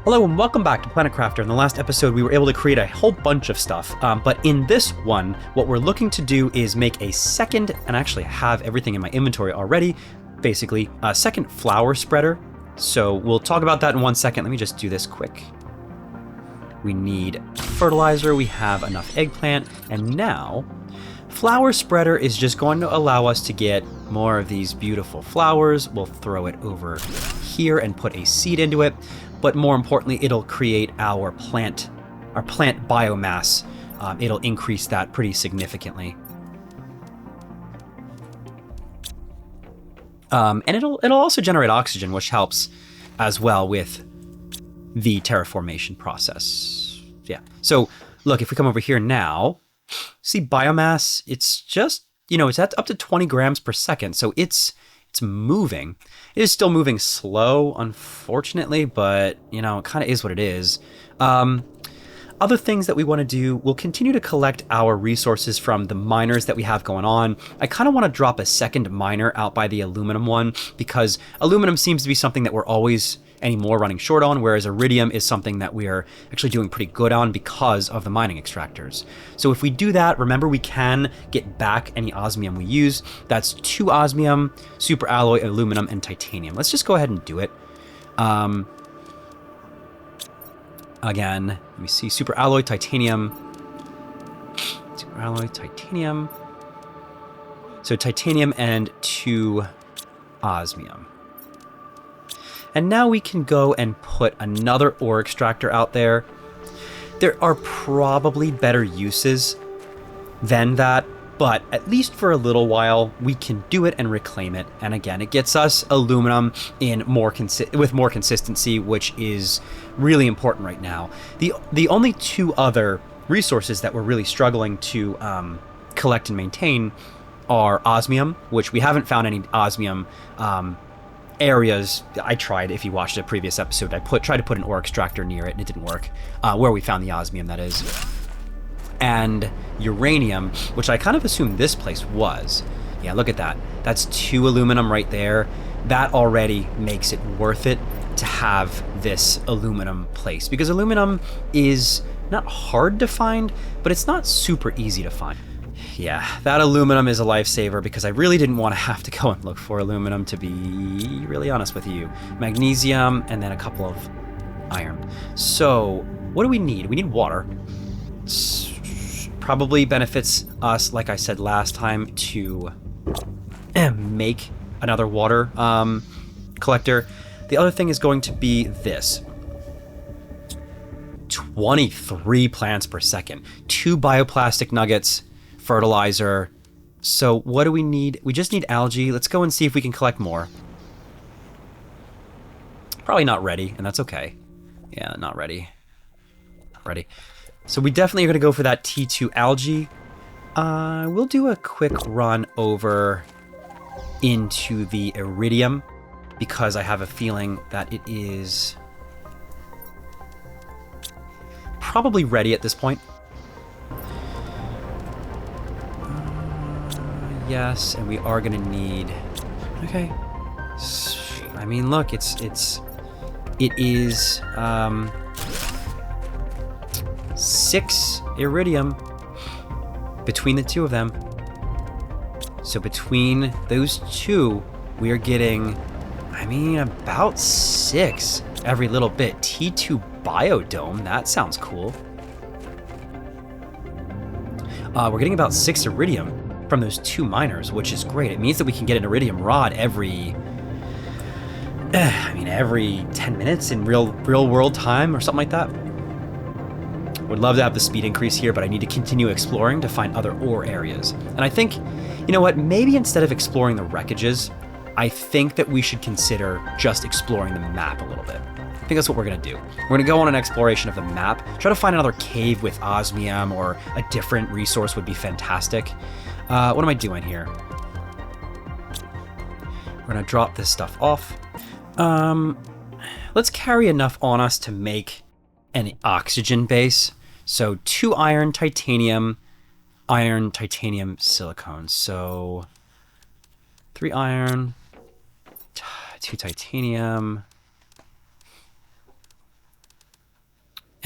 Hello and welcome back to Planet Crafter. In the last episode, we were able to create a whole bunch of stuff, but in this one, what we're looking to do is make a second, and actually have everything in my inventory already, basically, a second flower spreader. So we'll talk about that in 1 second. Let me just do this quick. We need fertilizer, we have enough eggplant, and now, flower spreader is just going to allow us to get more of these beautiful flowers. We'll throw it over here and put a seed into it. But more importantly, it'll create our plant biomass. It'll increase that pretty significantly. And it'll also generate oxygen, which helps as well with the terraformation process. Yeah. So look, if we come over here now, see biomass, it's just, it's at up to 20 grams per second. So it's moving. It is still moving slow, unfortunately, but, it kind of is what it is. Other things that we want to do, we'll continue to collect our resources from the miners that we have going on. I kind of want to drop a second miner out by the aluminum one, because aluminum seems to be something that we're always anymore running short on, whereas iridium is something that we are actually doing pretty good on because of the mining extractors. So if we do that, remember we can get back any osmium we use. That's 2 osmium, super alloy, aluminum, and titanium. Let's just go ahead and do it. Again, let me see, super alloy, titanium. Super alloy, titanium. So titanium and 2 osmium. And now we can go and put another ore extractor out there. There are probably better uses than that, but at least for a little while, we can do it and reclaim it. And again, it gets us aluminum in with more consistency, which is really important right now. The only 2 other resources that we're really struggling to collect and maintain are osmium, which we haven't found any osmium areas. I tried, if you watched a previous episode, I tried to put an ore extractor near it and it didn't work, where we found the osmium, that is. And uranium, which I kind of assumed this place was. Yeah, look at that. That's 2 aluminum right there. That already makes it worth it to have this aluminum place, because aluminum is not hard to find, but it's not super easy to find. Yeah, that aluminum is a lifesaver, because I really didn't want to have to go and look for aluminum, to be really honest with you. Magnesium, and then a couple of iron. So, what do we need? We need water. Probably benefits us, like I said last time, to make another water collector. The other thing is going to be this. 23 plants per second. 2 bioplastic nuggets. Fertilizer. So what do we need? We just need algae. Let's go and see if we can collect more. Probably not ready, and that's okay. Yeah, not ready. Not ready. So we definitely are going to go for that T2 algae. We'll do a quick run over into the iridium, because I have a feeling that it is probably ready at this point. Yes, and we are gonna need. Okay. I mean, look, it is 6 iridium between the 2 of them. So between those 2, we are getting, about 6 every little bit. T2 biodome, that sounds cool. We're getting about 6 iridium from those 2 miners, which is great. It means that we can get an iridium rod every 10 minutes in real world time or something like that. Would love to have the speed increase here, but I need to continue exploring to find other ore areas. And I think, you know what, maybe instead of exploring the wreckages, I think that we should consider just exploring the map a little bit. I think that's what we're going to do. We're going to go on an exploration of the map, try to find another cave with osmium, or a different resource would be fantastic. What am I doing here? We're going to drop this stuff off. Let's carry enough on us to make an oxygen base. So 2 iron, titanium, silicone. So 3 iron, 2 titanium,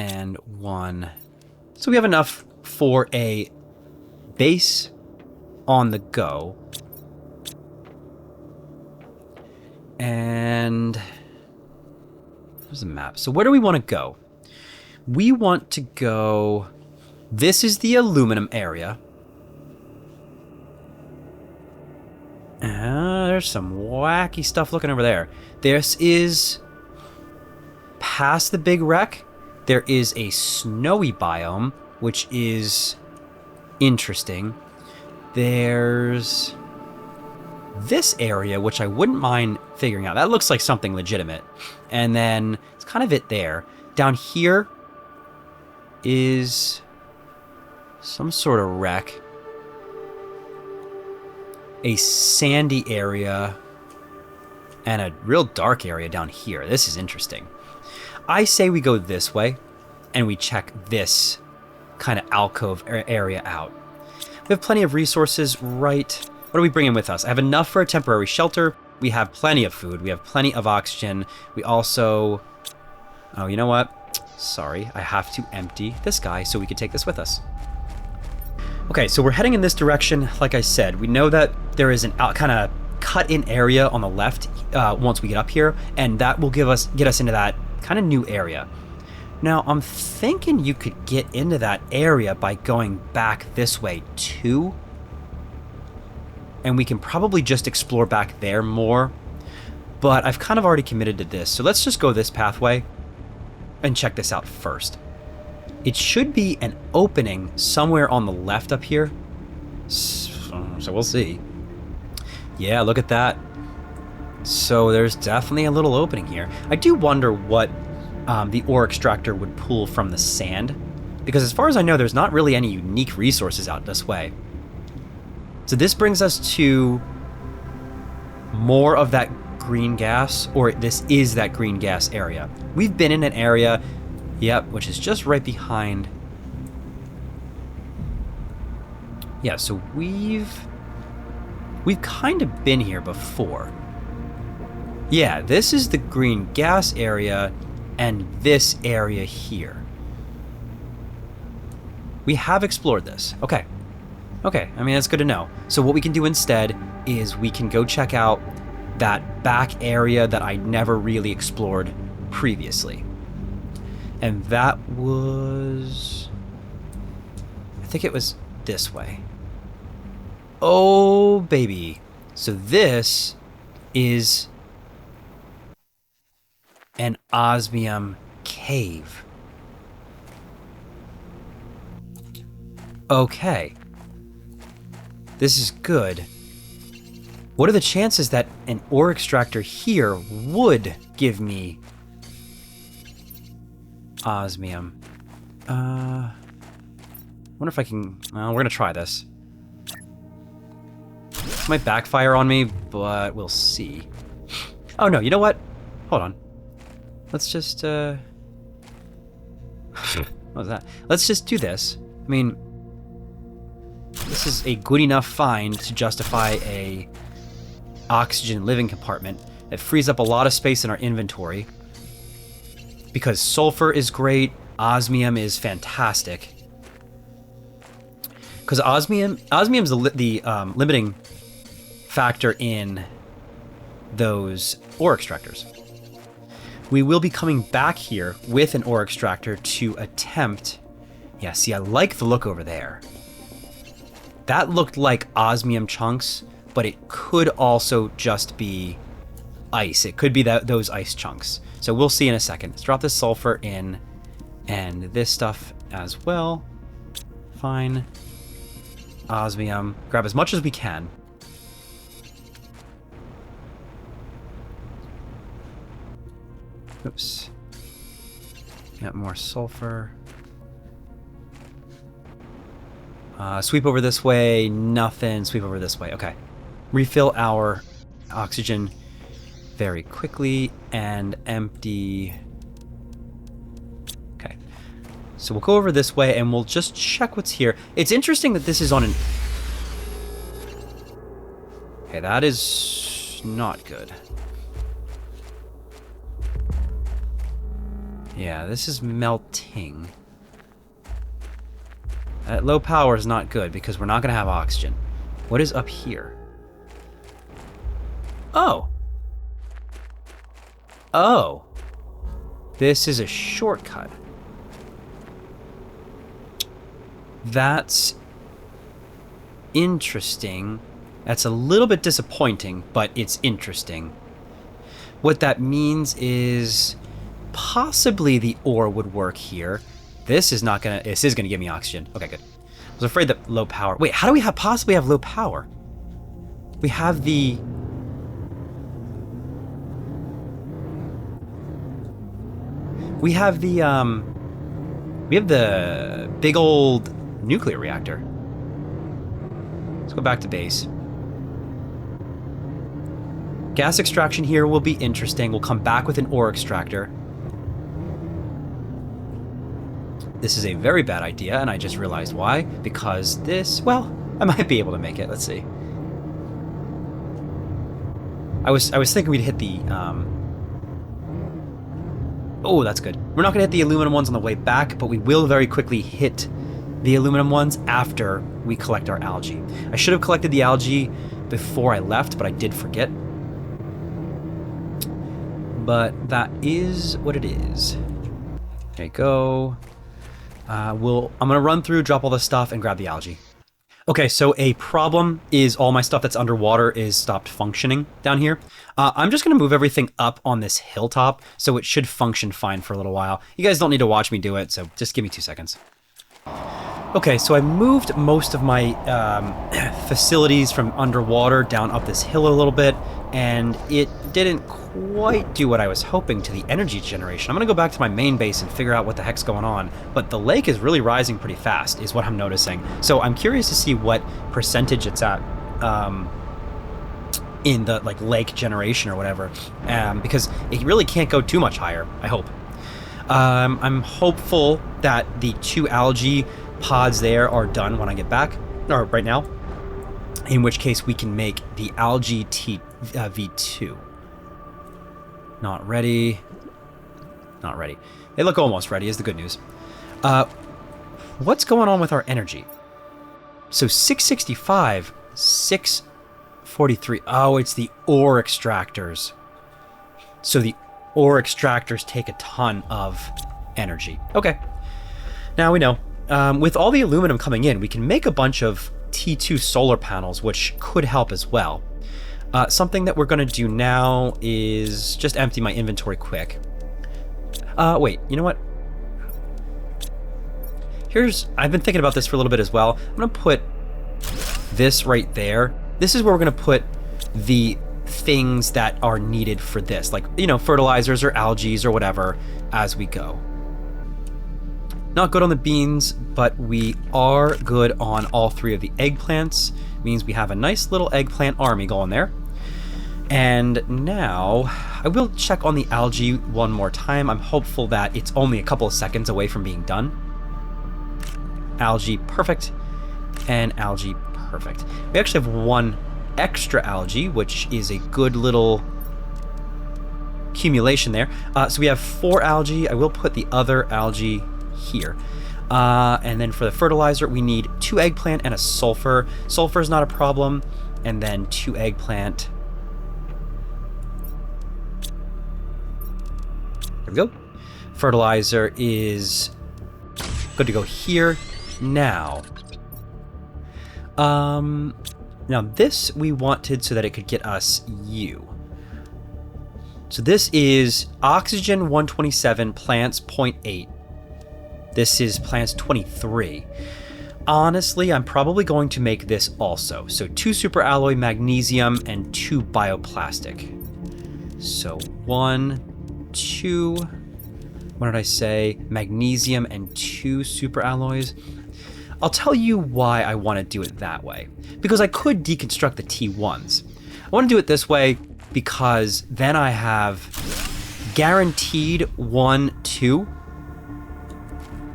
and 1. So we have enough for a base on the go. And there's a map. So where do we want to go? We want to go... This is the aluminum area. There's some wacky stuff looking over there. This is past the big wreck. There is a snowy biome, which is interesting. There's this area, which I wouldn't mind figuring out. That looks like something legitimate. And then it's kind of it there. Down here is some sort of wreck. A sandy area and a real dark area down here. This is interesting. I say we go this way and we check this kind of alcove area out. We have plenty of resources, right? What are we bringing with us? I have enough for a temporary shelter. We have plenty of food. We have plenty of oxygen. We also... Oh, you know what? Sorry, I have to empty this guy so we can take this with us. Okay, so we're heading in this direction. Like I said, we know that there is an kind of cut-in area on the left once we get up here, and that will get us into that kind of new area. Now, I'm thinking you could get into that area by going back this way too, and we can probably just explore back there more, but I've kind of already committed to this, so let's just go this pathway and check this out first. It should be an opening somewhere on the left up here. So we'll see. Yeah, look at that. So there's definitely a little opening here. I do wonder what the ore extractor would pull from the sand. Because as far as I know, there's not really any unique resources out this way. So this brings us to more of that green gas, or this is that green gas area. We've been in an area... Yep, which is just right behind. Yeah, so we've kind of been here before. Yeah, this is the green gas area and this area here. We have explored this. Okay. Okay, I mean, that's good to know. So what we can do instead is we can go check out that back area that I never really explored previously. And that was... I think it was this way. Oh, baby. So this is an osmium cave. Okay. This is good. What are the chances that an ore extractor here would give me osmium? Wonder if I can... Well, we're gonna try this. This might backfire on me, but we'll see. Oh no, you know what? Hold on. Let's just, what was that? Let's just do this. I mean, this is a good enough find to justify a oxygen living compartment. It frees up a lot of space in our inventory. Because sulfur is great, osmium is fantastic. Because osmium's the limiting factor in those ore extractors. We will be coming back here with an ore extractor to attempt... Yeah, see, I like the look over there. That looked like osmium chunks, but it could also just be ice. It could be those ice chunks. So we'll see in a second. Let's drop this sulfur in, and this stuff as well. Fine. Osmium. Grab as much as we can. Oops. Got more sulfur. Sweep over this way. Nothing. Sweep over this way. Okay. Refill our oxygen very quickly and empty. Okay. So we'll go over this way and we'll just check what's here. It's interesting that this is on an... Okay, that is not good. Yeah, this is melting. At low power is not good because we're not going to have oxygen. What is up here? Oh. Oh. This is a shortcut. That's interesting. That's a little bit disappointing, but it's interesting. What that means is possibly the ore would work here. This is gonna give me oxygen. Okay, good. I was afraid that low power. Wait, how do we possibly have low power? We have the big old nuclear reactor. Let's go back to base. Gas extraction here will be interesting. We'll come back with an ore extractor. This is a very bad idea, and I just realized why. Because this, well, I might be able to make it. Let's see. I was thinking we'd hit the, oh, that's good. We're not going to hit the aluminum ones on the way back, but we will very quickly hit the aluminum ones after we collect our algae. I should have collected the algae before I left, but I did forget. But that is what it is. There you go. I'm going to run through, drop all this stuff, and grab the algae. Okay, so a problem is all my stuff that's underwater is stopped functioning down here. I'm just going to move everything up on this hilltop, so it should function fine for a little while. You guys don't need to watch me do it, so just give me 2 seconds. Okay, so I moved most of my facilities from underwater down up this hill a little bit, and it didn't quite do what I was hoping to the energy generation. I'm going to go back to my main base and figure out what the heck's going on, but the lake is really rising pretty fast, is what I'm noticing. So I'm curious to see what percentage it's at in the lake generation or whatever, because it really can't go too much higher, I hope. I'm hopeful that the 2 algae pods there are done when I get back, or right now, in which case we can make the algae V2. Not ready. Not ready. They look almost ready, is the good news. What's going on with our energy? So 665, 643. Oh, it's the ore extractors. So the ore extractors take a ton of energy. Okay. Now we know. With all the aluminum coming in, we can make a bunch of T2 solar panels, which could help as well. Something that we're going to do now is just empty my inventory quick. Wait, you know what? I've been thinking about this for a little bit as well. I'm going to put this right there. This is where we're going to put the things that are needed for this, like, fertilizers or algae or whatever as we go. Not good on the beans, but we are good on all 3 of the eggplants. Means we have a nice little eggplant army going there. And now I will check on the algae one more time. I'm hopeful that it's only a couple of seconds away from being done. Algae, perfect. And algae, perfect. We actually have 1 extra algae, which is a good little accumulation there. So we have 4 algae. I will put the other algae here. And then for the fertilizer, we need 2 eggplant and a sulfur. Sulfur is not a problem. And then 2 eggplant. There we go. Fertilizer is good to go here. Now this we wanted so that it could get us U. So this is oxygen 127, plants 0.8. This is plants 23. Honestly, I'm probably going to make this also. So 2 super alloy magnesium and 2 bioplastic. So 1, 2, what did I say? Magnesium and 2 super alloys. I'll tell you why I want to do it that way. Because I could deconstruct the T1s. I want to do it this way because then I have guaranteed 1, 2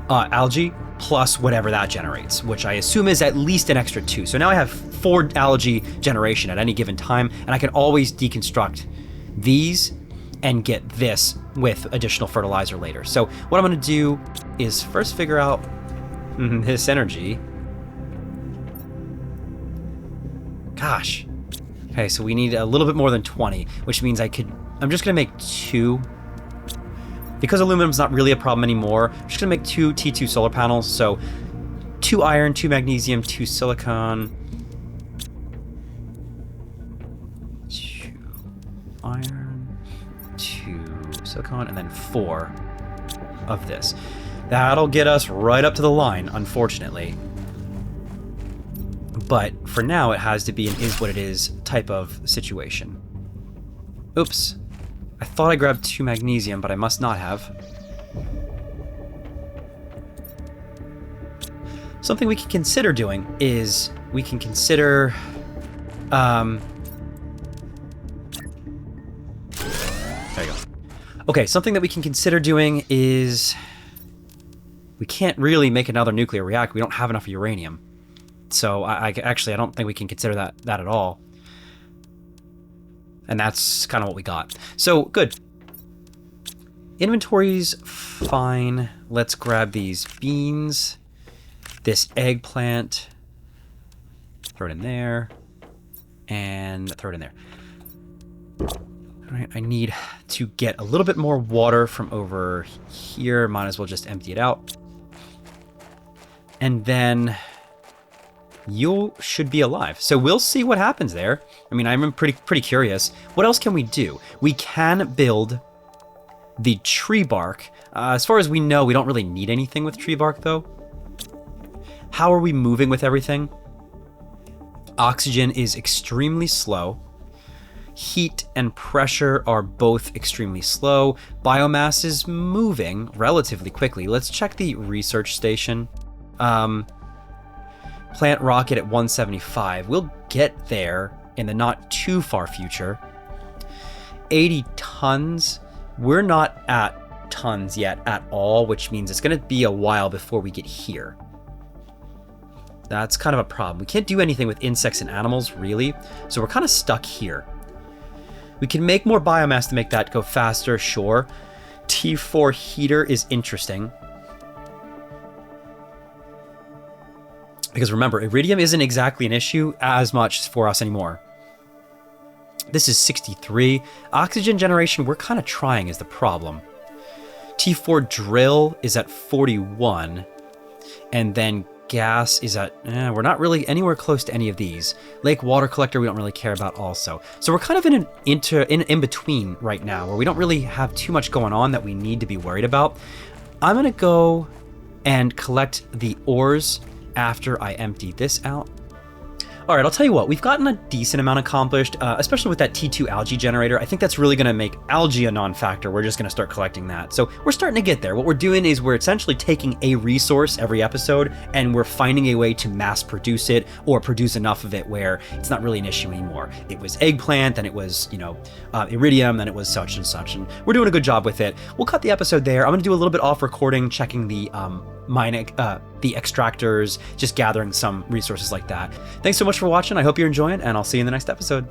algae plus whatever that generates, which I assume is at least an extra 2. So now I have 4 algae generation at any given time, and I can always deconstruct these and get this with additional fertilizer later. So what I'm going to do is first figure out this energy. Gosh. Okay, so we need a little bit more than 20, which means I'm just going to make 2. Because aluminum's not really a problem anymore, I'm just going to make 2 T2 solar panels. So 2 iron, 2 magnesium, 2 silicon. 2 iron, 2 silicon, and then 4 of this. That'll get us right up to the line, unfortunately. But for now, it has to be an is what it is type of situation. Oops. I thought I grabbed 2 magnesium, but I must not have. Something we can consider doing is we can consider... there you go. Okay, something that we can consider doing is... We can't really make another nuclear reactor. We don't have enough uranium. So I don't think we can consider that at all. And that's kind of what we got. So, good. Inventory's fine. Let's grab these beans. This eggplant. Throw it in there. And throw it in there. All right, I need to get a little bit more water from over here. Might as well just empty it out. And then... you should be alive. So we'll see what happens there. I mean, I'm pretty curious. What else can we do? We can build the tree bark. As far as we know, we don't really need anything with tree bark, though. How are we moving with everything? Oxygen is extremely slow. Heat and pressure are both extremely slow. Biomass is moving relatively quickly. Let's check the research station. Plant rocket at 175. We'll get there in the not too far future. 80 tons. We're not at tons yet at all, which means it's going to be a while before we get here. That's kind of a problem. We can't do anything with insects and animals, really, so we're kind of stuck here. We can make more biomass to make that go faster, sure. T4 heater is interesting. Because remember, iridium isn't exactly an issue as much for us anymore. This is 63. Oxygen generation, we're kind of trying is the problem. T4 drill is at 41. And then gas is at, we're not really anywhere close to any of these. Lake water collector, we don't really care about also. So we're kind of in an in between right now, where we don't really have too much going on that we need to be worried about. I'm gonna go and collect the ores after I empty this out. All right, I'll tell you what, we've gotten a decent amount accomplished, especially with that T2 algae generator. I think that's really gonna make algae a non-factor. We're just gonna start collecting that. So we're starting to get there. What we're doing is we're essentially taking a resource every episode and we're finding a way to mass produce it or produce enough of it where it's not really an issue anymore. It was eggplant, then it was, iridium, then it was such and such, and we're doing a good job with it. We'll cut the episode there. I'm gonna do a little bit off recording, checking the the extractors, just gathering some resources like that. Thanks so much for watching. I hope you're enjoying, and I'll see you in the next episode.